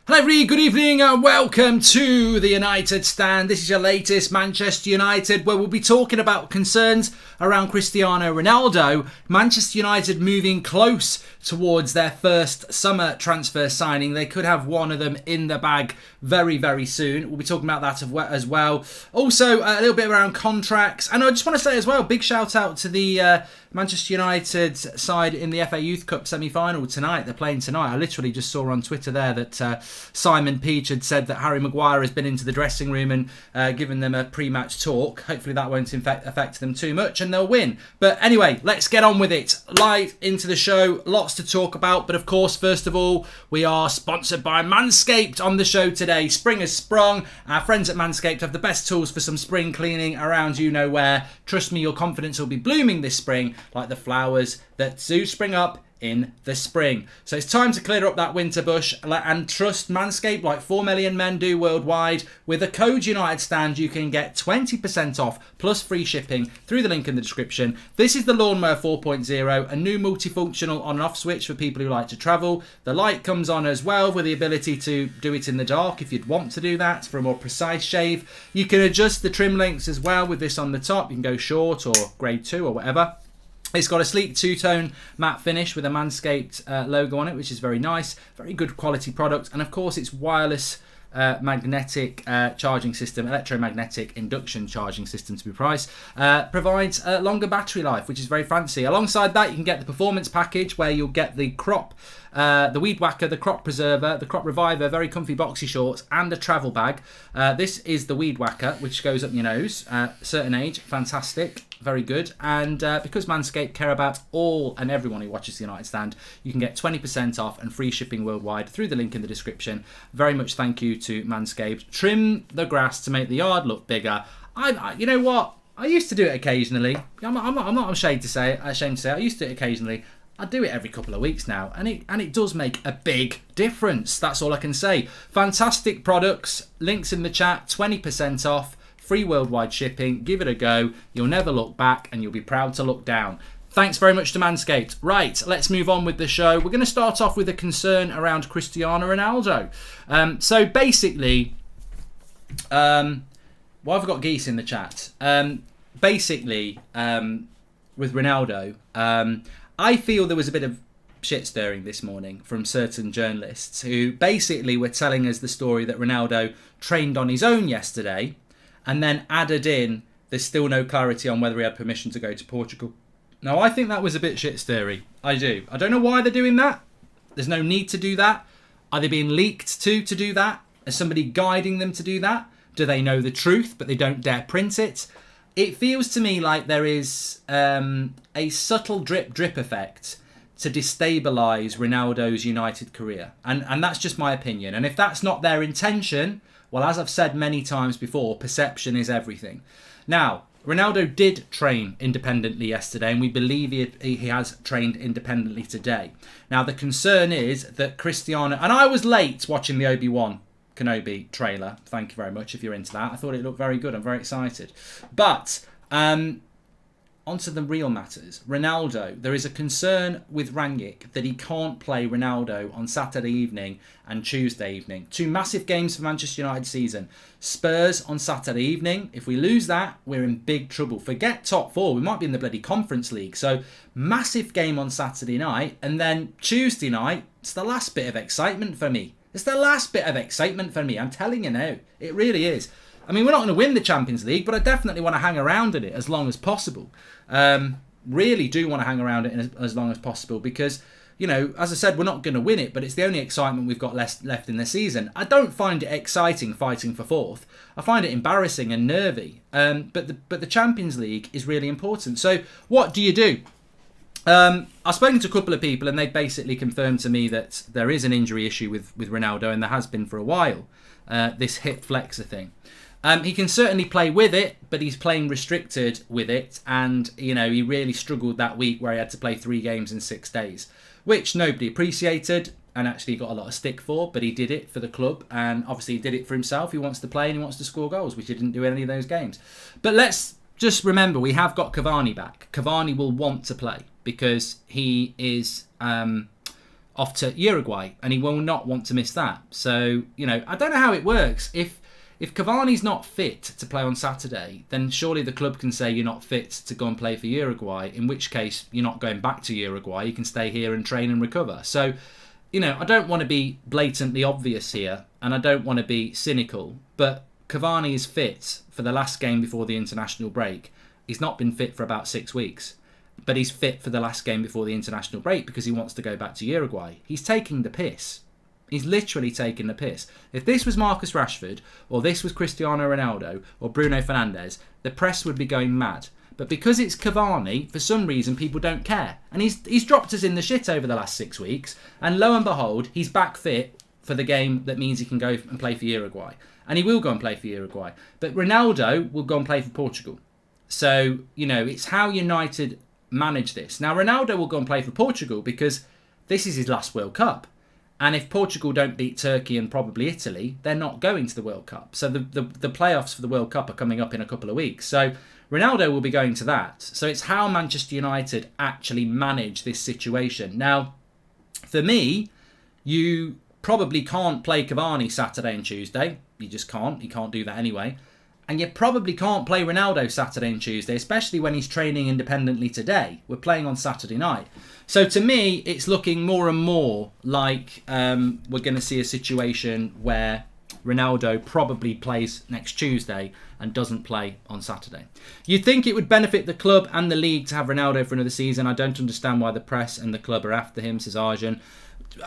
Hello everybody, good evening and welcome to the United Stand. This is your latest Manchester United, where we'll be talking about concerns around Cristiano Ronaldo. Manchester United moving close towards their first summer transfer signing. They could have one of them in the bag very, very soon. We'll be talking about that as well. Also, a little bit around contracts. And I just want to say as well, big shout out to the Manchester United side in the FA Youth Cup semi-final tonight. They're playing tonight. I literally just saw on Twitter there that Simon Peach had said that Harry Maguire has been into the dressing room and given them a pre-match talk. Hopefully that won't affect them too much and they'll win. But anyway, let's get on with it. Live into the show. Lots to talk about. But of course, first of all, we are sponsored by Manscaped on the show today. Spring has sprung. Our friends at Manscaped have the best tools for some spring cleaning around you know where. Trust me, your confidence will be blooming this spring like the flowers that do spring up in the spring. So it's time to clear up that winter bush and trust Manscaped like 4 million men do worldwide. With a code United Stand, you can get 20% off plus free shipping through the link in the description. This is the Lawnmower 4.0, a new multifunctional on and off switch for people who like to travel. The light comes on as well with the ability to do it in the dark if you'd want to do that for a more precise shave. You can adjust the trim lengths as well with this on the top. You can go short or grade 2 or whatever. It's got a sleek two-tone matte finish with a Manscaped logo on it, which is very nice. Very good quality product. And of course, it's wireless magnetic charging system, electromagnetic induction charging system to be precise, provides a longer battery life, which is very fancy. Alongside that, you can get the performance package where you'll get the crop, the weed whacker, the crop preserver, the crop reviver, very comfy boxy shorts, and a travel bag. This is the weed whacker, which goes up your nose. Certain age, fantastic. Very good. And because Manscaped care about all and everyone who watches the United Stand, you can get 20% off and free shipping worldwide through the link in the description. Very much thank you to Manscaped. Trim the grass to make the yard look bigger. You know what? I used to do it occasionally. I'm not ashamed to say I used to do it occasionally. I do it every couple of weeks now, and it does make a big difference. That's all I can say. Fantastic products. Links in the chat. 20% off. Free worldwide shipping. Give it a go. You'll never look back and you'll be proud to look down. Thanks very much to Manscaped. Right, let's move on with the show. We're going to start off with a concern around Cristiano Ronaldo. So basically, well, I've got geese in the chat. Basically, with Ronaldo, I feel there was a bit of shit stirring this morning from certain journalists who basically were telling us the story that Ronaldo trained on his own yesterday, and then added in, there's still no clarity on whether he had permission to go to Portugal. Now, I think that was a bit shit-stirry. I do. I don't know why they're doing that. There's no need to do that. Are they being leaked to do that? Is somebody guiding them to do that? Do they know the truth, but they don't dare print it? It feels to me like there is a subtle drip effect to destabilise Ronaldo's United career. And that's just my opinion. And if that's not their intention, well, as I've said many times before, perception is everything. Now, Ronaldo did train independently yesterday, and we believe he has trained independently today. Now, the concern is that Cristiano... And I was late watching the Obi-Wan Kenobi trailer. Thank you very much if you're into that. I thought it looked very good. I'm very excited. But... onto the real matters. Ronaldo, there is a concern with Rangnick that he can't play Ronaldo on Saturday evening and Tuesday evening. 2 massive games for Manchester United season. Spurs on Saturday evening. If we lose that, we're in big trouble. Forget top 4. We might be in the bloody Conference League. So, massive game on Saturday night. And then Tuesday night, it's the last bit of excitement for me. It's the last bit of excitement for me. I'm telling you now. It really is. I mean, we're not going to win the Champions League, but I definitely want to hang around in it as long as possible. Really do want to hang around it as long as possible because, you know, as I said, we're not going to win it, but it's the only excitement we've got left in the season. I don't find it exciting fighting for 4th. I find it embarrassing and nervy. But the Champions League is really important. So what do you do? I've spoken to a couple of people and they basically confirmed to me that there is an injury issue with Ronaldo, and there has been for a while. This hip flexor thing. He can certainly play with it, but he's playing restricted with it. And, you know, he really struggled that week where he had to play 3 games in 6 days, which nobody appreciated and actually got a lot of stick for. But he did it for the club, and obviously he did it for himself. He wants to play and he wants to score goals, which he didn't do in any of those games. But let's just remember, we have got Cavani back. Cavani will want to play because he is off to Uruguay, and he will not want to miss that. So, I don't know how it works. If Cavani's not fit to play on Saturday, then surely the club can say you're not fit to go and play for Uruguay, in which case you're not going back to Uruguay. You can stay here and train and recover. So, I don't want to be blatantly obvious here, and I don't want to be cynical, but Cavani is fit for the last game before the international break. He's not been fit for about 6 weeks, but he's fit for the last game before the international break because he wants to go back to Uruguay. He's taking the piss. He's literally taking the piss. If this was Marcus Rashford, or this was Cristiano Ronaldo, or Bruno Fernandes, the press would be going mad. But because it's Cavani, for some reason people don't care. And he's dropped us in the shit over the last 6 weeks. And lo and behold, he's back fit for the game that means he can go and play for Uruguay. And he will go and play for Uruguay. But Ronaldo will go and play for Portugal. So, it's how United manage this. Now, Ronaldo will go and play for Portugal because this is his last World Cup. And if Portugal don't beat Turkey and probably Italy, they're not going to the World Cup. So the playoffs for the World Cup are coming up in a couple of weeks. So Ronaldo will be going to that. So it's how Manchester United actually manage this situation. Now, for me, you probably can't play Cavani Saturday and Tuesday. You just can't. You can't do that anyway. And you probably can't play Ronaldo Saturday and Tuesday, especially when he's training independently today. We're playing on Saturday night. So to me, it's looking more and more like we're going to see a situation where Ronaldo probably plays next Tuesday and doesn't play on Saturday. You'd think it would benefit the club and the league to have Ronaldo for another season. I don't understand why the press and the club are after him, says Arjun.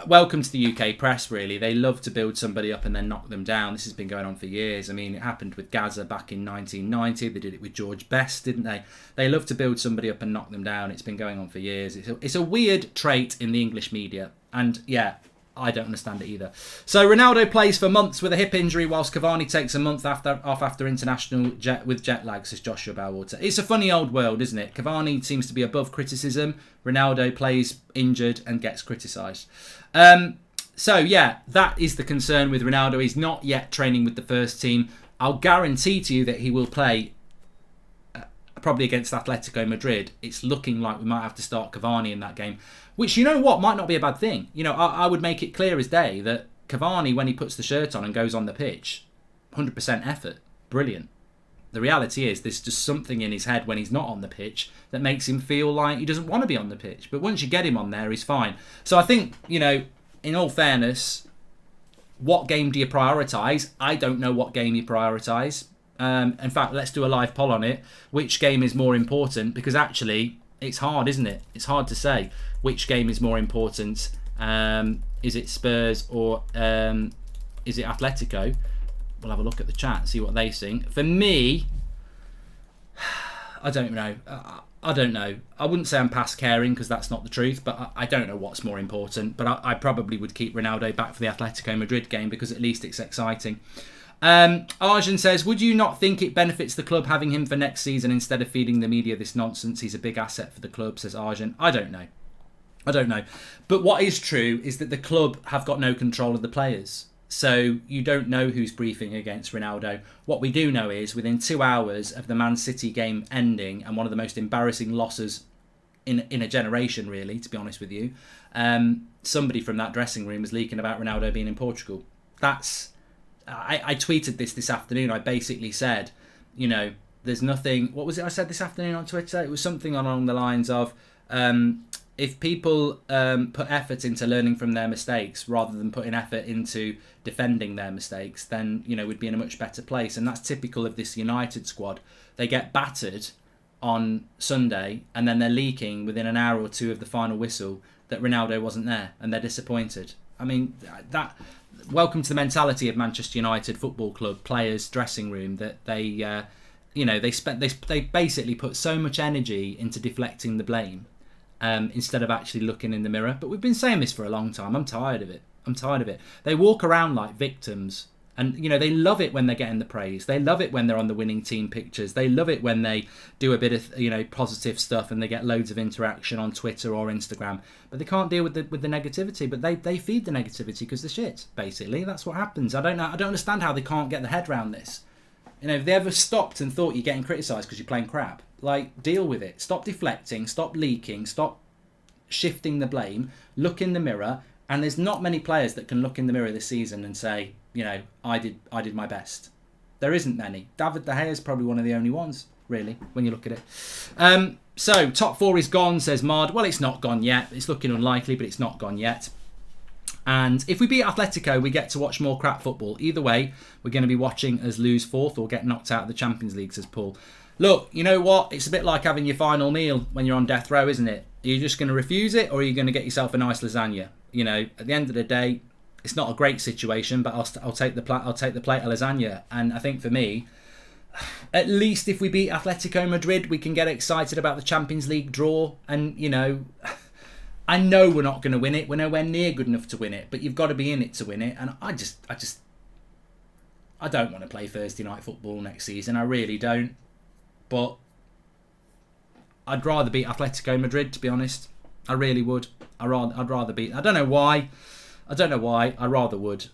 Welcome to the UK press, really. They love to build somebody up and then knock them down. This has been going on for years. I mean, it happened with Gaza back in 1990. They did it with George Best, didn't they? They love to build somebody up and knock them down. It's been going on for years. It's a weird trait in the English media. And yeah, I don't understand it either. So Ronaldo plays for months with a hip injury, whilst Cavani takes a month off after international with jet lag, says Joshua Bowwater. It's a funny old world, isn't it? Cavani seems to be above criticism. Ronaldo plays injured and gets criticised. So yeah, that is the concern with Ronaldo. He's not yet training with the first team. I'll guarantee to you that he will play probably against Atletico Madrid. It's looking like we might have to start Cavani in that game, which, you know what, might not be a bad thing. I would make it clear as day that Cavani, when he puts the shirt on and goes on the pitch, 100% effort, brilliant. The reality is there's just something in his head when he's not on the pitch that makes him feel like he doesn't want to be on the pitch. But once you get him on there, he's fine. So I think, in all fairness, what game do you prioritise? I don't know what game you prioritise. In fact, let's do a live poll on it. Which game is more important? Because actually, it's hard, isn't it? It's hard to say which game is more important. Is it Spurs or is it Atletico? We'll have a look at the chat, see what they think. For me, I don't know. I don't know. I wouldn't say I'm past caring because that's not the truth, but I don't know what's more important. But I probably would keep Ronaldo back for the Atletico Madrid game because at least it's exciting. Arjun says, would you not think it benefits the club having him for next season instead of feeding the media this nonsense? He's a big asset for the club, says Arjun. I don't know. But what is true is that the club have got no control of the players. So you don't know who's briefing against Ronaldo. What we do know is within 2 hours of the Man City game ending and one of the most embarrassing losses in a generation, really, to be honest with you, somebody from that dressing room was leaking about Ronaldo being in Portugal. I tweeted this afternoon. I basically said, there's nothing... What was it I said this afternoon on Twitter? It was something along the lines of... if people put effort into learning from their mistakes rather than putting effort into defending their mistakes, then, we'd be in a much better place. And that's typical of this United squad. They get battered on Sunday and then they're leaking within an hour or two of the final whistle that Ronaldo wasn't there and they're disappointed. I mean, welcome to the mentality of Manchester United Football Club players' dressing room that they basically put so much energy into deflecting the blame. Instead of actually looking in the mirror. But we've been saying this for a long time. I'm tired of it. They walk around like victims. And, they love it when they're getting the praise. They love it when they're on the winning team pictures. They love it when they do a bit of, positive stuff and they get loads of interaction on Twitter or Instagram. But they can't deal with the negativity. But they feed the negativity because they're shit, basically. That's what happens. I don't understand how they can't get their head around this. If they ever stopped and thought you're getting criticised because you're playing crap, deal with it. Stop deflecting, stop leaking, stop shifting the blame, look in the mirror And there's not many players that can look in the mirror this season and say, I did my best. There isn't many. David De Gea is probably one of the only ones, really, when you look at it. So, top 4 is gone, says Mard. Well, it's not gone yet. It's looking unlikely, but it's not gone yet. And if we beat Atletico, we get to watch more crap football. Either way, we're going to be watching us lose 4th or get knocked out of the Champions League, says Paul. Look, you know what? It's a bit like having your final meal when you're on death row, isn't it? Are you just going to refuse it, or are you going to get yourself a nice lasagna? At the end of the day, it's not a great situation, but I'll take the plate of lasagna. And I think for me, at least if we beat Atletico Madrid, we can get excited about the Champions League draw. And I know we're not going to win it. We're nowhere near good enough to win it, but you've got to be in it to win it. And I don't want to play Thursday night football next season. I really don't. But I'd rather beat Atletico Madrid, to be honest. I really would. I'd rather beat. I don't know why. I rather would.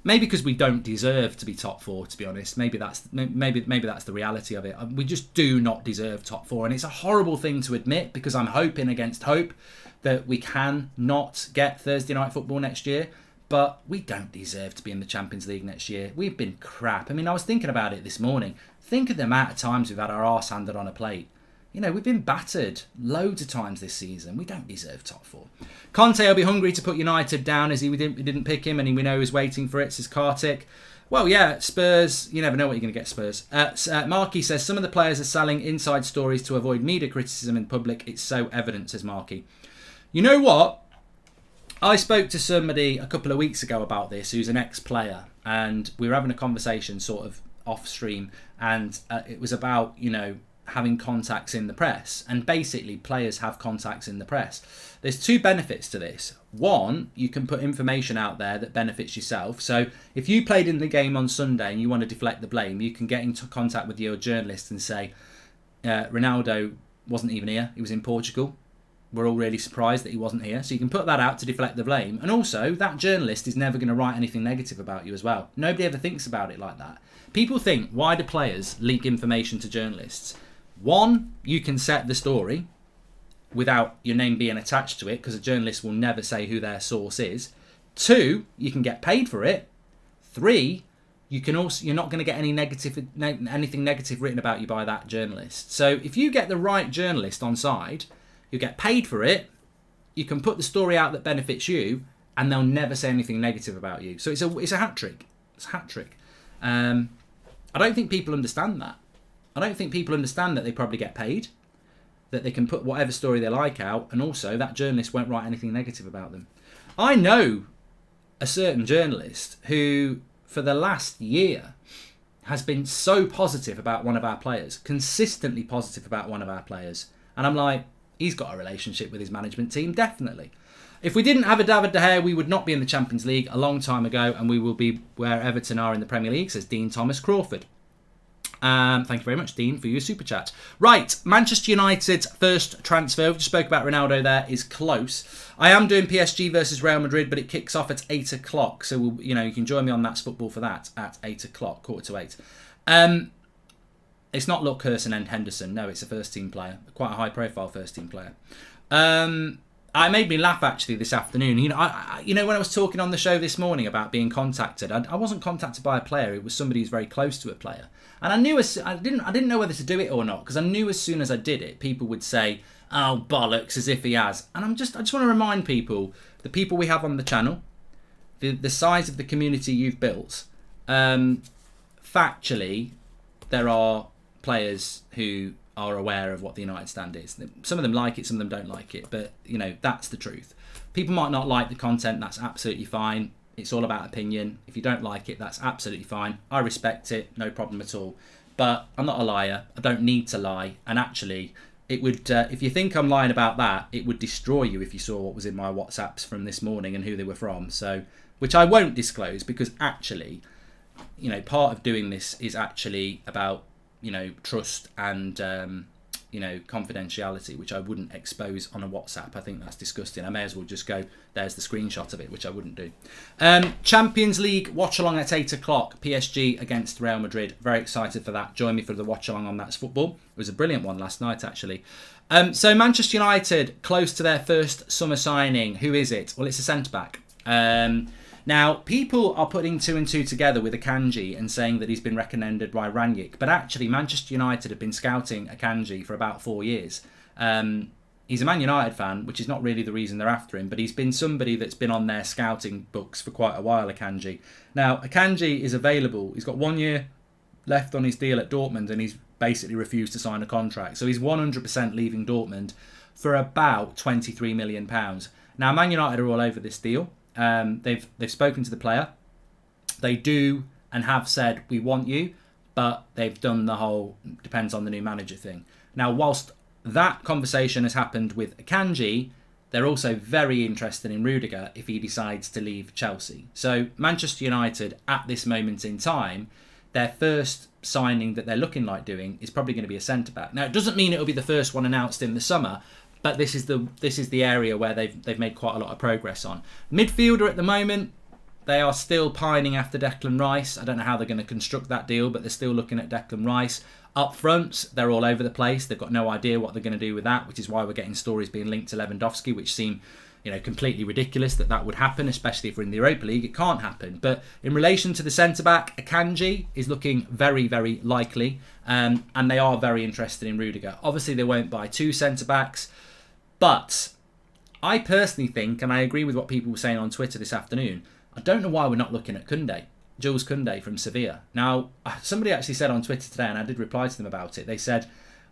Maybe because we don't deserve to be top 4, to be honest. Maybe that's the reality of it. We just do not deserve top 4, and it's a horrible thing to admit because I'm hoping against hope that we can not get Thursday night football next year. But we don't deserve to be in the Champions League next year. We've been crap. I mean, I was thinking about it this morning. Think of the amount of times we've had our arse handed on a plate. We've been battered loads of times this season. We don't deserve top 4. Conte will be hungry to put United down as we didn't pick him, and we know he's waiting for it, says Kartik. Well, yeah, Spurs, you never know what you're going to get, Spurs. Marky says, some of the players are selling inside stories to avoid media criticism in public. It's so evident, says Marky. You know what? I spoke to somebody a couple of weeks ago about this who's an ex-player, and we were having a conversation sort of off-stream, and it was about, having contacts in the press. And basically, players have contacts in the press. There's 2 benefits to this. One, you can put information out there that benefits yourself. So if you played in the game on Sunday and you want to deflect the blame, you can get into contact with your journalist and say, Ronaldo wasn't even here. He was in Portugal. We're all really surprised that he wasn't here. So you can put that out to deflect the blame. And also, that journalist is never going to write anything negative about you as well. Nobody ever thinks about it like that. People think, why do players leak information to journalists? One, you can set the story without your name being attached to it because a journalist will never say who their source is. 2, you can get paid for it. 3, you're not going to get anything negative written about you by that journalist. So if you get the right journalist on side, you get paid for it, you can put the story out that benefits you, and they'll never say anything negative about you. So it's a hat trick. It's a hat trick. I don't think people understand that. I don't think people understand that they probably get paid, that they can put whatever story they like out, and also that journalist won't write anything negative about them. I know a certain journalist who, for the last year, has been so positive about one of our players, consistently positive about one of our players. And I'm like, he's got a relationship with his management team, definitely. If we didn't have a David De Gea, we would not be in the Champions League a long time ago, and we will be where Everton are in the Premier League, says Dean Thomas Crawford. Thank you very much, Dean, for your super chat. Right, Manchester United's first transfer, we just spoke about Ronaldo there, is close. I am doing PSG versus Real Madrid, but it kicks off at 8 o'clock. So, you can join me on That's Football for that at 8 o'clock, 7:45. It's not Luke Hurst and Henderson. No, it's a first-team player, quite a high-profile first-team player. It made me laugh actually this afternoon. When I was talking on the show this morning about being contacted, I wasn't contacted by a player. It was somebody who's very close to a player, and I didn't know whether to do it or not because I knew as soon as I did it, people would say, "Oh bollocks," as if he has. And I just want to remind people, the people we have on the channel, the size of the community you've built. Factually, there are players who are aware of what the United stand is. Some of them like it, some of them don't like it, but that's the truth. People might not like the content, that's absolutely fine. It's all about opinion. If you don't like it, that's absolutely fine. I respect it, no problem at all. But I'm not a liar. I don't need to lie. And actually, it would, if you think I'm lying about that, it would destroy you if you saw what was in my WhatsApps from this morning and who they were from. So, which I won't disclose because actually, part of doing this is actually about trust and confidentiality, which I wouldn't expose on a WhatsApp. I think that's disgusting. I may as well just go, there's the screenshot of it, which I wouldn't do. Champions League watch along at 8 o'clock. PSG against Real Madrid. Very excited for that. Join me for the watch along on That's Football. It was a brilliant one last night, actually. So Manchester United, close to their first summer signing. Who is it? Well, it's a centre-back. Now, people are putting 2 and 2 together with Akanji and saying that he's been recommended by Rangnick. But actually, Manchester United have been scouting Akanji for about 4 years. He's a Man United fan, which is not really the reason they're after him, but he's been somebody that's been on their scouting books for quite a while, Akanji. Now, Akanji is available. He's got 1 year left on his deal at Dortmund, and he's basically refused to sign a contract. So he's 100% leaving Dortmund for about £23 million. Now, Man United are all over this deal. They've spoken to the player. They do and have said, we want you, but they've done the whole depends on the new manager thing. Now, whilst that conversation has happened with Akanji, they're also very interested in Rudiger if he decides to leave Chelsea. So Manchester United, at this moment in time, their first signing that they're looking like doing is probably going to be a centre-back. Now, it doesn't mean it'll be the first one announced in the summer, but this is the area where they've made quite a lot of progress on. Midfielder at the moment, they are still pining after Declan Rice. I don't know how they're going to construct that deal, but they're still looking at Declan Rice. Up front, they're all over the place. They've got no idea what they're going to do with that, which is why we're getting stories being linked to Lewandowski, which seem completely ridiculous that would happen, especially if we're in the Europa League. It can't happen. But in relation to the centre-back, Akanji is looking very, very likely, and they are very interested in Rudiger. Obviously, they won't buy 2 centre-backs, but I personally think, and I agree with what people were saying on Twitter this afternoon, I don't know why we're not looking at Koundé. Jules Koundé from Sevilla. Now, somebody actually said on Twitter today, and I did reply to them about it, they said,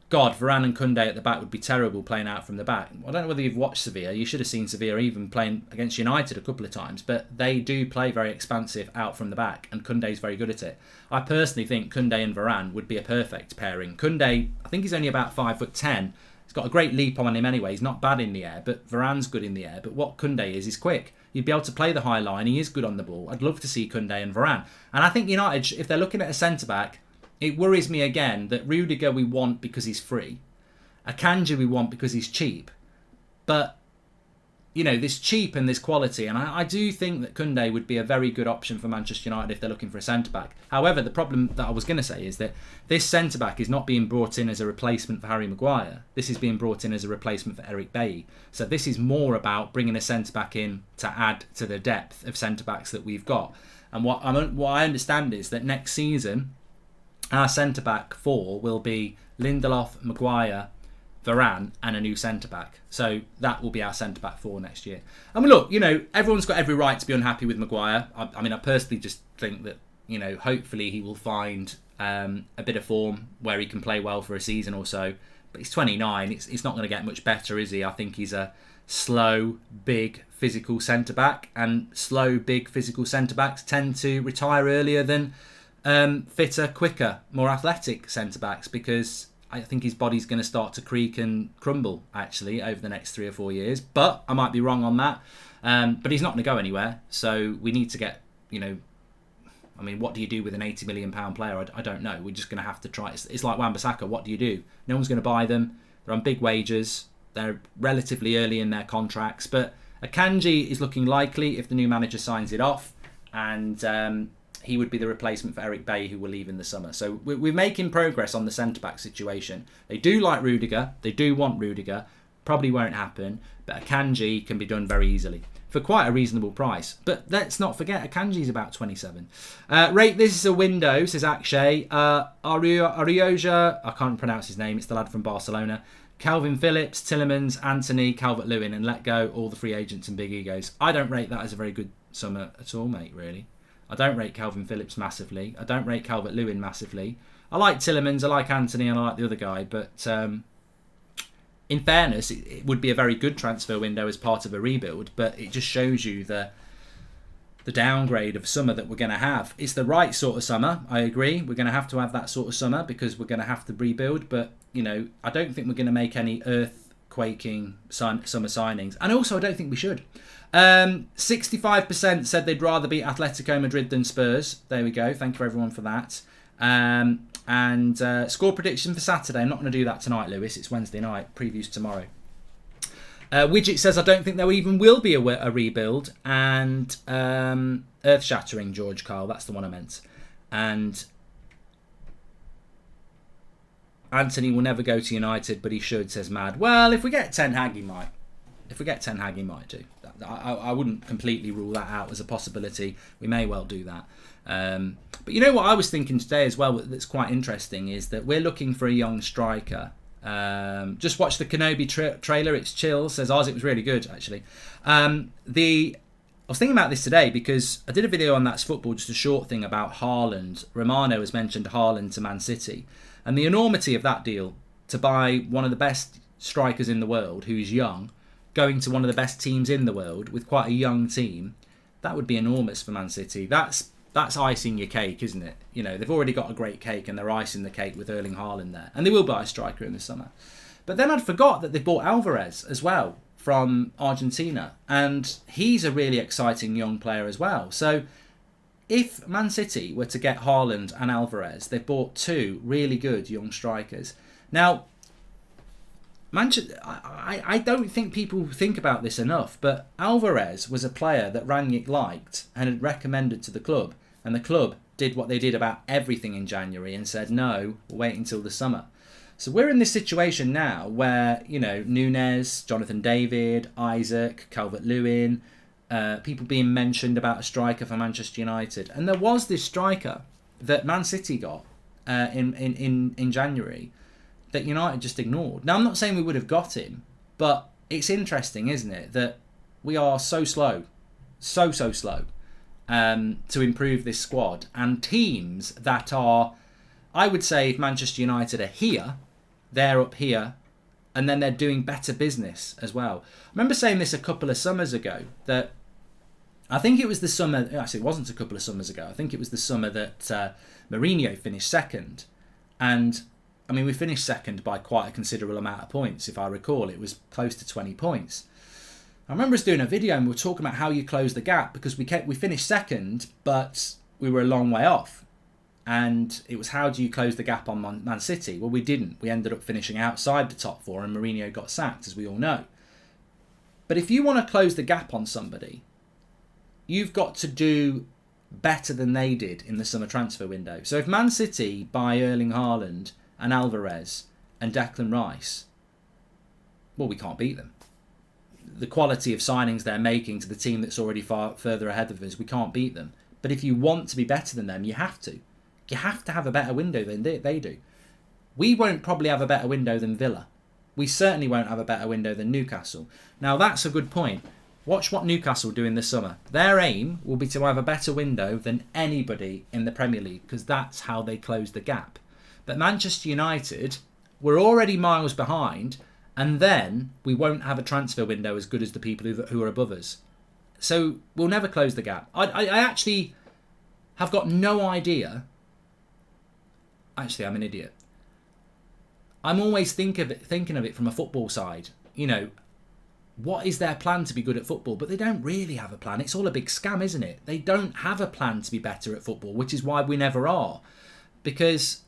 God, Varane and Koundé at the back would be terrible playing out from the back. I don't know whether you've watched Sevilla. You should have seen Sevilla even playing against United a couple of times, but they do play very expansive out from the back, and Koundé's very good at it. I personally think Koundé and Varane would be a perfect pairing. Koundé, I think he's only about 5'10". He's got a great leap on him anyway. He's not bad in the air, but Varane's good in the air. But what Koundé is quick. You'd be able to play the high line. He is good on the ball. I'd love to see Koundé and Varane. And I think United, if they're looking at a centre-back, it worries me again that Rudiger we want because he's free. Akanji we want because he's cheap. But, there's cheap and there's quality. And I do think that Koundé would be a very good option for Manchester United if they're looking for a centre-back. However, the problem that I was going to say is that this centre-back is not being brought in as a replacement for Harry Maguire. This is being brought in as a replacement for Eric Bailly. So this is more about bringing a centre-back in to add to the depth of centre-backs that we've got. And what I understand is that next season, our centre-back 4 will be Lindelof, Maguire, Varane and a new centre-back. So that will be our centre-back 4 next year. I mean, look, everyone's got every right to be unhappy with Maguire. I personally just think that, hopefully he will find a bit of form where he can play well for a season or so. But he's 29. It's not going to get much better, is he? I think he's a slow, big, physical centre-back. And slow, big, physical centre-backs tend to retire earlier than fitter, quicker, more athletic centre-backs, because I think his body's going to start to creak and crumble, actually, over the next 3 or 4 years. But I might be wrong on that. But he's not going to go anywhere. So we need to get, what do you do with an £80 million player? I don't know. We're just going to have to try. It's like Wan-Bissaka. What do you do? No one's going to buy them. They're on big wages. They're relatively early in their contracts. But Akanji is looking likely if the new manager signs it off. And he would be the replacement for Eric Bailly, who will leave in the summer. So we're making progress on the centre-back situation. They do like Rudiger. They do want Rudiger. Probably won't happen. But Akanji can be done very easily for quite a reasonable price. But let's not forget, Akanji's about 27. Rate this is a window, says Akshay. Arioja, I can't pronounce his name. It's the lad from Barcelona. Calvin Phillips, Tillemans, Anthony, Calvert-Lewin, and let go all the free agents and big egos. I don't rate that as a very good summer at all, mate, really. I don't rate Calvin Phillips massively. I don't rate Calvert-Lewin massively. I like Tillemans, I like Anthony, and I like the other guy. But in fairness, it would be a very good transfer window as part of a rebuild. But it just shows you the downgrade of summer that we're going to have. It's the right sort of summer, I agree. We're going to have to that sort of summer because we're going to have to rebuild. But, I don't think we're going to make any earth-quaking summer signings. And also, I don't think we should. 65% said they'd rather beat Atletico Madrid than Spurs. There we go. Thank you everyone for that. And score prediction for Saturday. I'm not going to do that tonight, Lewis. It's Wednesday night. Previews tomorrow. Widget says, I don't think there even will be a rebuild. And earth-shattering, George Carl. That's the one I meant. And Anthony will never go to United, but he should, says Mad. Well, if we get Ten Hag, he might. If we get Ten Hag, he might do. I wouldn't completely rule that out as a possibility. We may well do that. But you know what I was thinking today as well that's quite interesting is that we're looking for a young striker. Just watch the Kenobi trailer. It's chill. Says Oz. It was really good, actually. I was thinking about this today because I did a video on That's Football, just a short thing about Haaland. Romano has mentioned Haaland to Man City. And the enormity of that deal to buy one of the best strikers in the world who's young, going to one of the best teams in the world with quite a young team, that would be enormous for Man City. That's icing your cake, isn't it? You know, they've already got a great cake and they're icing the cake with Erling Haaland there. And they will buy a striker in the summer. But then I'd forgot that they bought Alvarez as well from Argentina. And he's a really exciting young player as well. So if Man City were to get Haaland and Alvarez, they've bought two really good young strikers. Now, Manchester, I don't think people think about this enough, but Alvarez was a player that Rangnick liked and had recommended to the club, and the club did what they did about everything in January and said, no, we'll wait until the summer. So we're in this situation now where, you know, Nunes, Jonathan David, Isaac, Calvert-Lewin, people being mentioned about a striker for Manchester United. And there was this striker that Man City got in January that United just ignored. Now, I'm not saying we would have got him, but it's interesting, isn't it, that we are so slow, so slow to improve this squad. And teams that are, I would say, if Manchester United are here, they're up here, and then they're doing better business as well. I remember saying this a couple of summers ago, that I think it was the summer, actually it wasn't a couple of summers ago, I think it was the summer that Mourinho finished second. And I mean, we finished second by quite a considerable amount of points. If I recall, it was close to 20 points. I remember us doing a video and we were talking about how you close the gap, because we finished second, but we were a long way off. And it was, how do you close the gap on Man City? Well, we didn't. We ended up finishing outside the top four and Mourinho got sacked, as we all know. But if you want to close the gap on somebody, you've got to do better than they did in the summer transfer window. So if Man City buy Erling Haaland and Alvarez and Declan Rice, well, we can't beat them. The quality of signings they're making to the team that's already far further ahead of us, we can't beat them. But if you want to be better than them, you have to. You have to have a better window than they do. We won't probably have a better window than Villa. We certainly won't have a better window than Newcastle. Now, that's a good point. Watch what Newcastle do in the summer. Their aim will be to have a better window than anybody in the Premier League, because that's how they close the gap. But Manchester United, we're already miles behind, and then we won't have a transfer window as good as the people who are above us. So we'll never close the gap. I actually have got no idea. Actually, I'm an idiot. I'm always thinking of it from a football side. You know, what is their plan to be good at football? But they don't really have a plan. It's all a big scam, isn't it? They don't have a plan to be better at football, which is why we never are. Because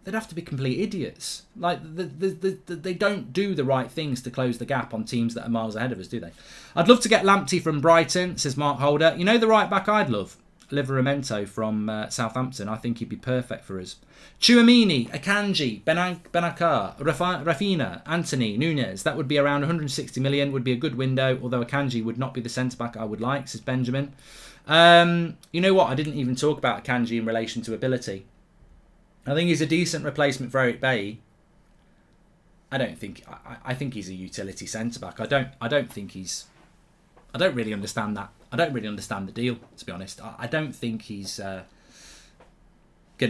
they'd have to be complete idiots. Like, they don't do the right things to close the gap on teams that are miles ahead of us, do they? I'd love to get Lamptey from Brighton, says Mark Holder. You know the right back I'd love? Liveramento from Southampton. I think he'd be perfect for us. Chouamini, Akanji, Benacar, Rafinha, Anthony, Nunes. That would be around 160 million, would be a good window, although Akanji would not be the centre-back I would like, says Benjamin. You know what? I didn't even talk about Akanji in relation to ability. I think he's a decent replacement for Eric Bailly. I think he's a utility centre-back. I don't really understand that. I don't really understand the deal, to be honest. I don't think he's going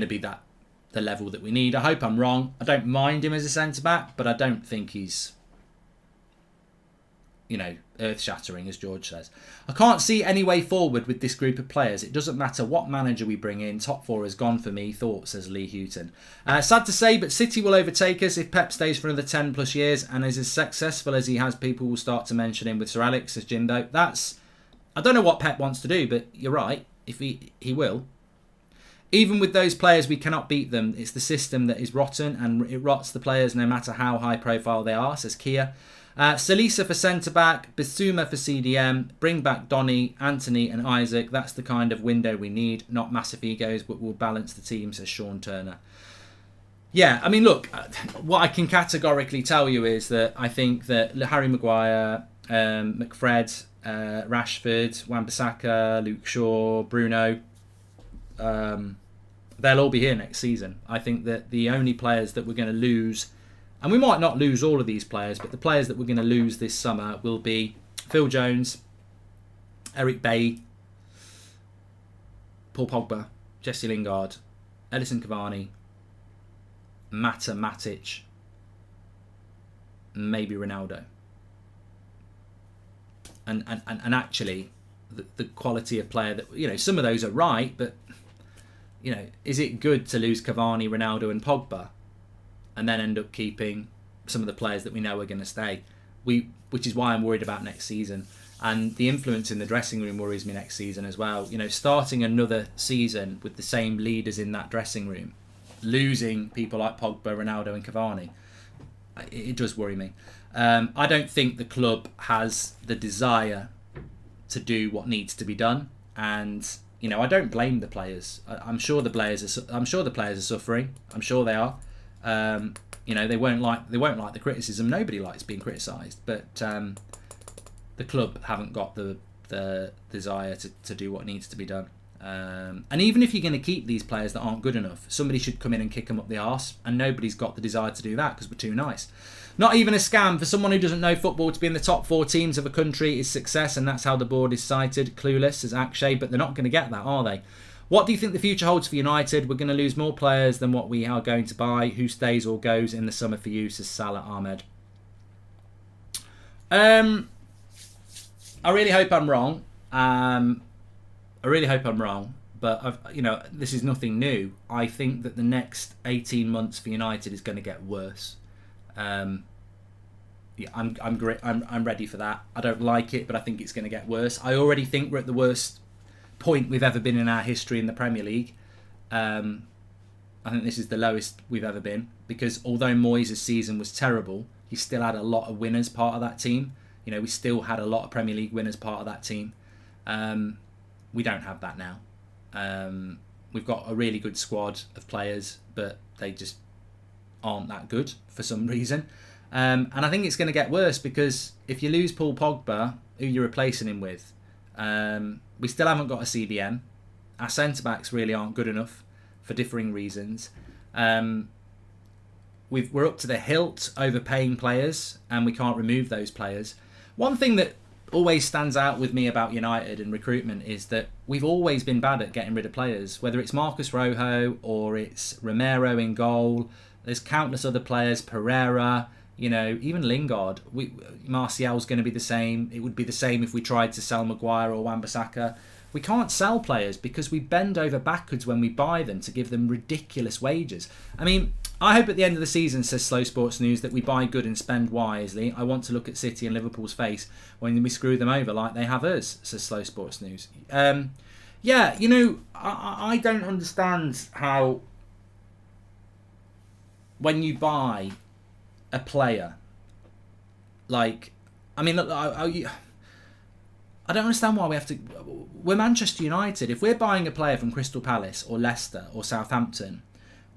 to be the level that we need. I hope I'm wrong. I don't mind him as a centre-back, but I don't think he's, you know, earth-shattering, as George says. I can't see any way forward with this group of players. It doesn't matter what manager we bring in. Top four is gone for me, thought, says Lee Houghton. Sad to say, but City will overtake us if Pep stays for another 10 plus years and is as successful as he has. People will start to mention him with Sir Alex, says Jimbo. I don't know what Pep wants to do, but you're right. If he will. even with those players, we cannot beat them. It's the system that is rotten, and it rots the players no matter how high profile they are, says Kia. Salisa for centre-back, Bissouma for CDM, bring back Donny, Anthony and Isaac. That's the kind of window we need, not massive egos, but we'll balance the team, says Sean Turner. Yeah, I mean, look, what I can categorically tell you is that I think that Harry Maguire, McFred, Rashford, Wan-Bissaka, Luke Shaw, Bruno, they'll all be here next season. I think that the only players that we're going to lose, and we might not lose all of these players, but the players that we're going to lose this summer will be Phil Jones, Eric Bailly, Paul Pogba, Jesse Lingard, Edison Cavani, Mata Matic, maybe Ronaldo. And actually, the quality of player that, you know, some of those are right, but, you know, is it good to lose Cavani, Ronaldo and Pogba and then end up keeping some of the players that we know are going to stay? Which is why I'm worried about next season. And the influence in the dressing room worries me next season as well. You know, starting another season with the same leaders in that dressing room, losing people like Pogba, Ronaldo and Cavani, it does worry me. I don't think the club has the desire to do what needs to be done, and you know, I don't blame the players. I'm sure the players are suffering. I'm sure they are. You know, they won't like the criticism. Nobody likes being criticised, but the club haven't got the desire to do what needs to be done. And even if you're going to keep these players that aren't good enough, somebody should come in and kick them up the arse, and nobody's got the desire to do that because we're too nice. Not even a scam. For someone who doesn't know football, to be in the top 4 teams of a country is success, and that's how the board is cited. Clueless as Akshay, but they're not going to get that, are they? What do you think the future holds for United? We're going to lose more players than what we are going to buy. Who stays or goes in the summer for you, says Salah Ahmed. I really hope I'm wrong. But you know, this is nothing new. I think that the next 18 months for United is going to get worse. Yeah, I'm ready for that. I don't like it, but I think it's going to get worse. I already think we're at the worst point we've ever been in our history in the Premier League. I think this is the lowest we've ever been, because although Moyes' season was terrible, he still had a lot of winners part of that team. You know, we still had a lot of Premier League winners part of that team. We don't have that now. We've got a really good squad of players, but they just aren't that good for some reason. And I think it's going to get worse, because if you lose Paul Pogba, who you're replacing him with, we still haven't got a CDM. Our centre-backs really aren't good enough for differing reasons. We're up to the hilt overpaying players, and we can't remove those players. One thing that always stands out with me about United and recruitment is that we've always been bad at getting rid of players, whether it's Marcus Rojo or it's Romero in goal. There's countless other players, Pereira, you know, even Lingard. Martial's going to be the same. It would be the same if we tried to sell Maguire or Wan-Bissaka. We can't sell players because we bend over backwards when we buy them to give them ridiculous wages. I mean, I hope at the end of the season, says Slow Sports News, that we buy good and spend wisely. I want to look at City and Liverpool's face when we screw them over like they have us, says Slow Sports News. Yeah, you know, I don't understand how, when you buy a player, like, I mean, I don't understand why we have to. We're Manchester United. If we're buying a player from Crystal Palace or Leicester or Southampton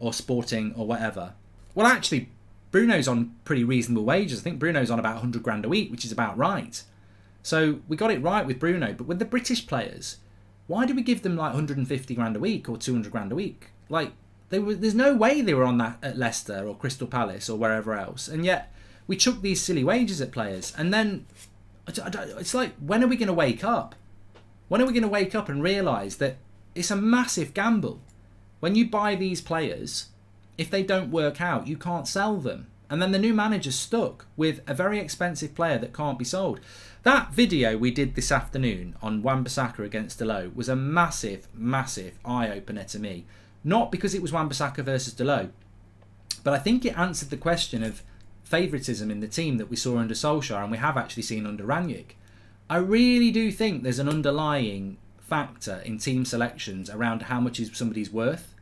or Sporting or whatever, well, actually, Bruno's on pretty reasonable wages. I think Bruno's on about 100 grand a week, which is about right. So we got it right with Bruno. But with the British players, why do we give them like 150 grand a week or 200 grand a week? Like, there's no way they were on that at Leicester or Crystal Palace or wherever else. And yet we chuck these silly wages at players. And then it's like, when are we going to wake up? When are we going to wake up and realise that it's a massive gamble? When you buy these players, if they don't work out, you can't sell them. And then the new manager's stuck with a very expensive player that can't be sold. That video we did this afternoon on Wan-Bissaka against Delot was a massive, massive eye-opener to me. Not because it was Wan-Bissaka versus Delot, but I think it answered the question of favouritism in the team that we saw under Solskjaer, and we have actually seen under Rangnick. I really do think there's an underlying factor in team selections around how much is somebody's worth.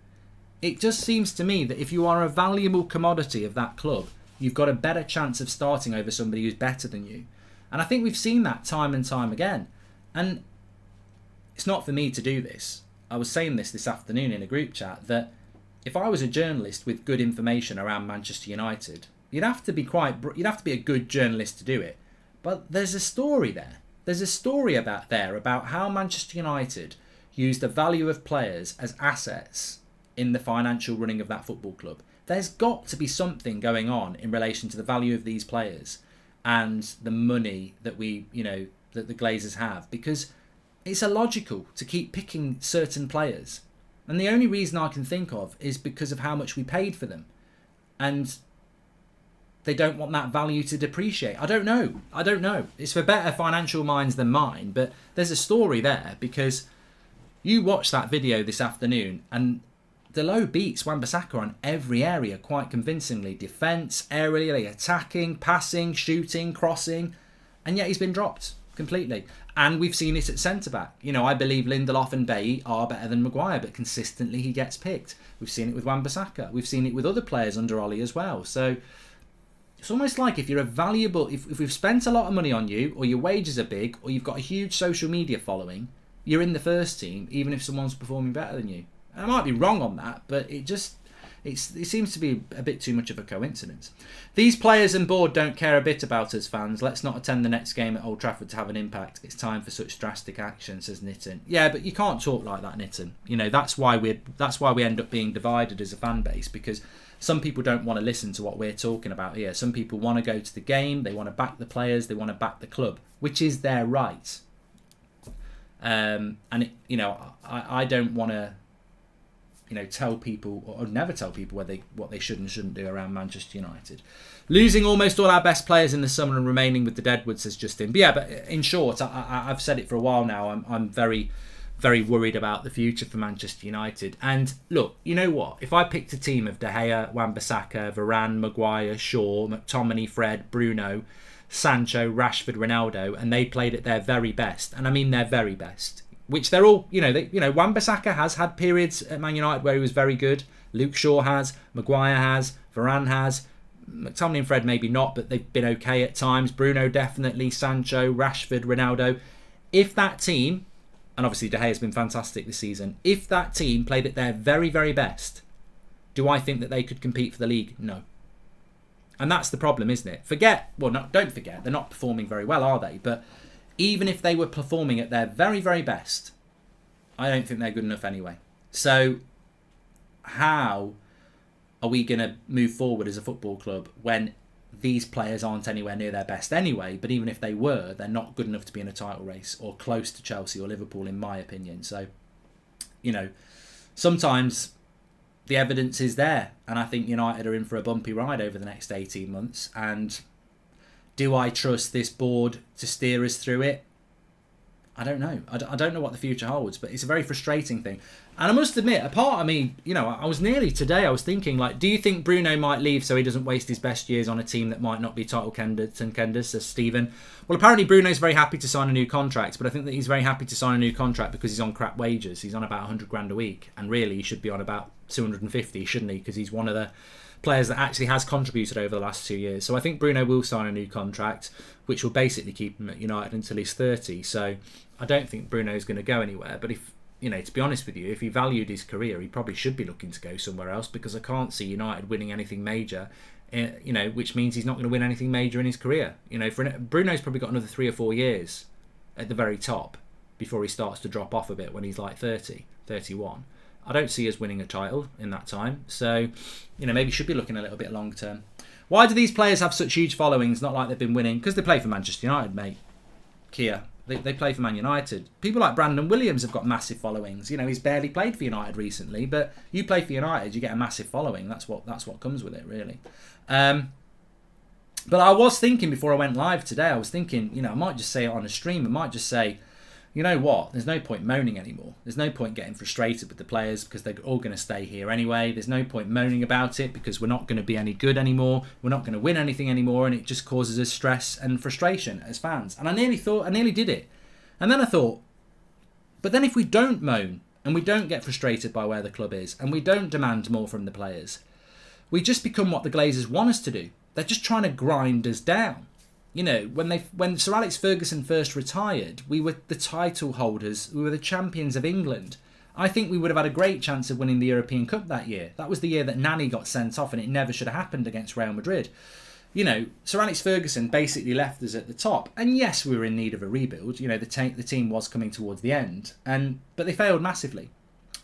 It just seems to me that if you are a valuable commodity of that club, you've got a better chance of starting over somebody who's better than you. And I think we've seen that time and time again. And it's not for me to do this. I was saying this afternoon in a group chat, that if I was a journalist with good information around Manchester United, you'd have to be a good journalist to do it. But there's a story there. There's a story about how Manchester United use the value of players as assets in the financial running of that football club. There's got to be something going on in relation to the value of these players and the money that that the Glazers have, because it's illogical to keep picking certain players. And the only reason I can think of is because of how much we paid for them. And they don't want that value to depreciate. I don't know. It's for better financial minds than mine, but there's a story there, because you watched that video this afternoon and Delot beats Wan-Bissaka on every area quite convincingly. Defence, aerially, attacking, passing, shooting, crossing, and yet he's been dropped completely. And we've seen it at centre-back. I believe Lindelof and Bailly are better than Maguire, but consistently he gets picked. We've seen it with Wan-Bissaka. We've seen it with other players under Ollie as well. So it's almost like if you're a valuable... If we've spent a lot of money on you, or your wages are big, or you've got a huge social media following, you're in the first team, even if someone's performing better than you. I might be wrong on that, but it seems to be a bit too much of a coincidence. These players and board don't care a bit about us fans. Let's not attend the next game at Old Trafford to have an impact. It's time for such drastic action, says Nitin. Yeah, but you can't talk like that, Nitin. That's why we end up being divided as a fan base, because some people don't want to listen to what we're talking about here. Some people want to go to the game, they want to back the players, they want to back the club, which is their right. I don't want to tell people, or never tell people what they should and shouldn't do around Manchester United. Losing almost all our best players in the summer and remaining with the Deadwood, says Justin. But yeah, but in short, I've said it for a while now. I'm very, very worried about the future for Manchester United. And look, you know what? If I picked a team of De Gea, Wan-Bissaka, Varane, Maguire, Shaw, McTominay, Fred, Bruno, Sancho, Rashford, Ronaldo, and they played at their very best, and I mean their very best, which they're all, Wan-Bissaka has had periods at Man United where he was very good. Luke Shaw has, Maguire has, Varane has, McTominay and Fred maybe not, but they've been okay at times. Bruno definitely, Sancho, Rashford, Ronaldo. If that team, and obviously De Gea has been fantastic this season, if that team played at their very, very best, do I think that they could compete for the league? No. And that's the problem, isn't it? Don't forget, they're not performing very well, are they? But even if they were performing at their very, very best, I don't think they're good enough anyway. So how are we going to move forward as a football club when these players aren't anywhere near their best anyway? But even if they were, they're not good enough to be in a title race or close to Chelsea or Liverpool, in my opinion. So, sometimes the evidence is there. And I think United are in for a bumpy ride over the next 18 months. And do I trust this board to steer us through it? I don't know. I don't know what the future holds, but it's a very frustrating thing. And I must admit, a part of me, I was thinking, do you think Bruno might leave so he doesn't waste his best years on a team that might not be title contenders, says Stephen. Well, apparently Bruno's very happy to sign a new contract, but I think that he's very happy to sign a new contract because he's on crap wages. He's on about 100 grand a week, and really he should be on about 250, shouldn't he? Because he's one of the players that actually has contributed over the last 2 years. So I think Bruno will sign a new contract, which will basically keep him at United until he's 30. So I don't think Bruno's going to go anywhere. But if, to be honest with you, if he valued his career, he probably should be looking to go somewhere else, because I can't see United winning anything major, which means he's not going to win anything major in his career. Bruno's probably got another 3 or 4 years at the very top before he starts to drop off a bit when he's like 30, 31. I don't see us winning a title in that time. So, maybe should be looking a little bit long term. Why do these players have such huge followings? Not like they've been winning. Because they play for Manchester United, mate. Kia. They play for Man United. People like Brandon Williams have got massive followings. He's barely played for United recently, but you play for United, you get a massive following. That's what comes with it, really. But I was thinking before I went live today, I might just say it on a stream. I might just say, you know what? There's no point moaning anymore. There's no point getting frustrated with the players because they're all going to stay here anyway. There's no point moaning about it because we're not going to be any good anymore. We're not going to win anything anymore, and it just causes us stress and frustration as fans. And I nearly did it. And then I thought, But then if we don't moan and we don't get frustrated by where the club is and we don't demand more from the players, we just become what the Glazers want us to do. They're just trying to grind us down. You know, when Sir Alex Ferguson first retired, we were the title holders, we were the champions of England. I think we would have had a great chance of winning the European Cup that year. That was the year that Nani got sent off and it never should have happened against Real Madrid. You know, Sir Alex Ferguson basically left us at the top. And yes, we were in need of a rebuild. You know, the team was coming towards the end. But they failed massively.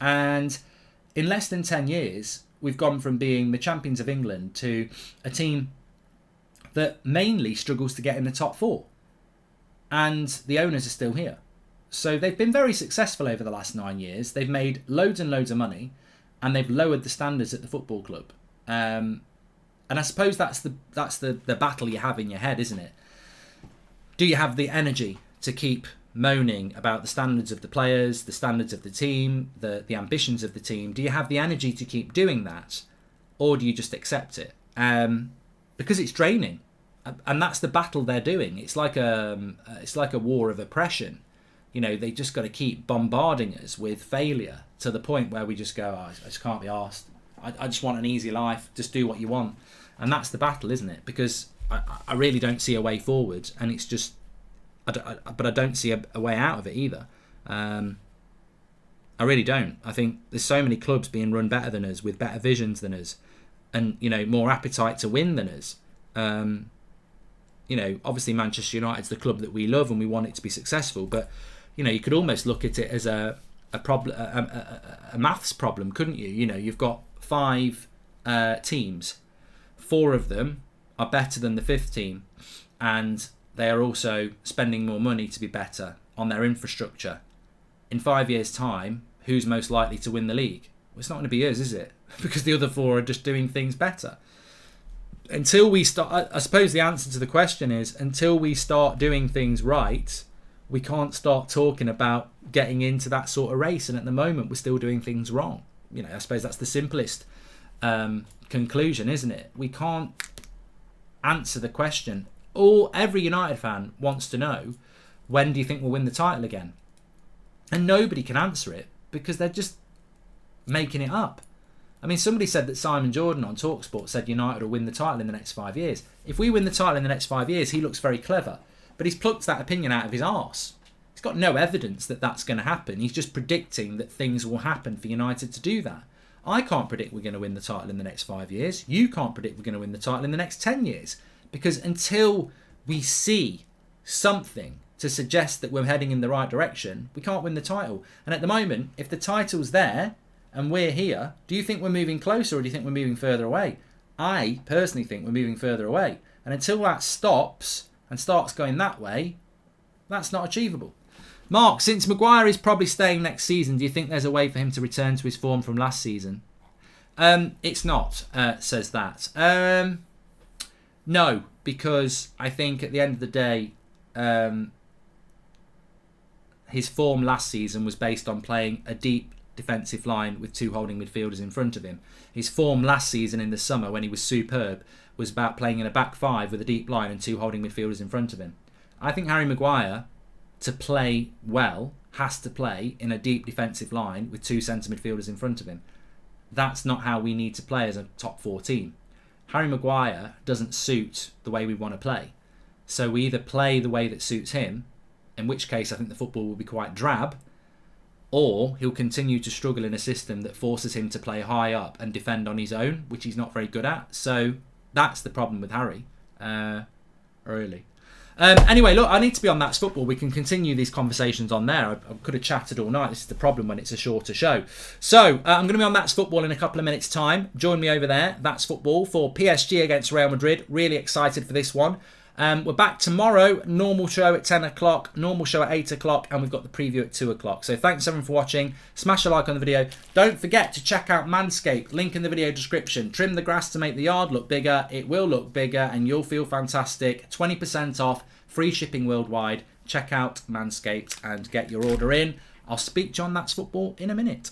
And in less than 10 years, we've gone from being the champions of England to a team that mainly struggles to get in the top 4. And the owners are still here. So they've been very successful over the last 9 years. They've made loads and loads of money, and they've lowered the standards at the football club. And I suppose that's the battle you have in your head, isn't it? Do you have the energy to keep moaning about the standards of the players, the standards of the team, the ambitions of the team? Do you have the energy to keep doing that, or do you just accept it? Because it's draining, and that's the battle they're doing. It's like a war of oppression. You know, they just got to keep bombarding us with failure to the point where we just go, oh, I just can't be arsed. I just want an easy life. Just do what you want. And that's the battle, isn't it? Because I really don't see a way forward, and it's just, but I don't see a way out of it either. I really don't. I think there's so many clubs being run better than us, with better visions than us, and, you know, more appetite to win than us. You know, obviously Manchester United's the club that we love and we want it to be successful, but, you know, you could almost look at it as a problem, a maths problem, couldn't you? You know, you've got 5 teams. 4 of them are better than the 5th team, and they are also spending more money to be better on their infrastructure. In 5 years' time, who's most likely to win the league? Well, it's not going to be us, is it? Because the other 4 are just doing things better. Until we start, I suppose the answer to the question is, until we start doing things right, we can't start talking about getting into that sort of race. And at the moment, we're still doing things wrong. You know, I suppose that's the simplest conclusion, isn't it? We can't answer the question. Every United fan wants to know, when do you think we'll win the title again? And nobody can answer it because they're just making it up. I mean, somebody said that Simon Jordan on TalkSport said United will win the title in the next 5 years. If we win the title in the next 5 years, he looks very clever. But he's plucked that opinion out of his arse. He's got no evidence that that's going to happen. He's just predicting that things will happen for United to do that. I can't predict we're going to win the title in the next 5 years. You can't predict we're going to win the title in the next 10 years. Because until we see something to suggest that we're heading in the right direction, we can't win the title. And at the moment, if the title's there and we're here, do you think we're moving closer or do you think we're moving further away? I personally think we're moving further away. And until that stops and starts going that way, that's not achievable. Mark, since Maguire is probably staying next season, do you think there's a way for him to return to his form from last season? It's not, says that. No, because I think at the end of the day, his form last season was based on playing a deep defensive line with 2 holding midfielders in front of him. His form last season in the summer, when he was superb, was about playing in a back 5 with a deep line and 2 holding midfielders in front of him. I think Harry Maguire, to play well, has to play in a deep defensive line with 2 centre midfielders in front of him. That's not how we need to play as a top 4 team. Harry Maguire doesn't suit the way we want to play. So we either play the way that suits him, in which case I think the football will be quite drab, or he'll continue to struggle in a system that forces him to play high up and defend on his own, which he's not very good at. So that's the problem with Harry, really. Anyway, look, I need to be on That's Football. We can continue these conversations on there. I could have chatted all night. This is the problem when it's a shorter show. So I'm going to be on That's Football in a couple of minutes' time. Join me over there, That's Football, for PSG against Real Madrid. Really excited for this one. We're back tomorrow. Normal show at 10 o'clock, normal show at 8 o'clock, and we've got the preview at 2 o'clock. So thanks everyone for watching. Smash a like on the video. Don't forget to check out Manscaped. Link in the video description. Trim the grass to make the yard look bigger. It will look bigger and you'll feel fantastic. 20% off. Free shipping worldwide. Check out Manscaped and get your order in. I'll speak to you on That's Football in a minute.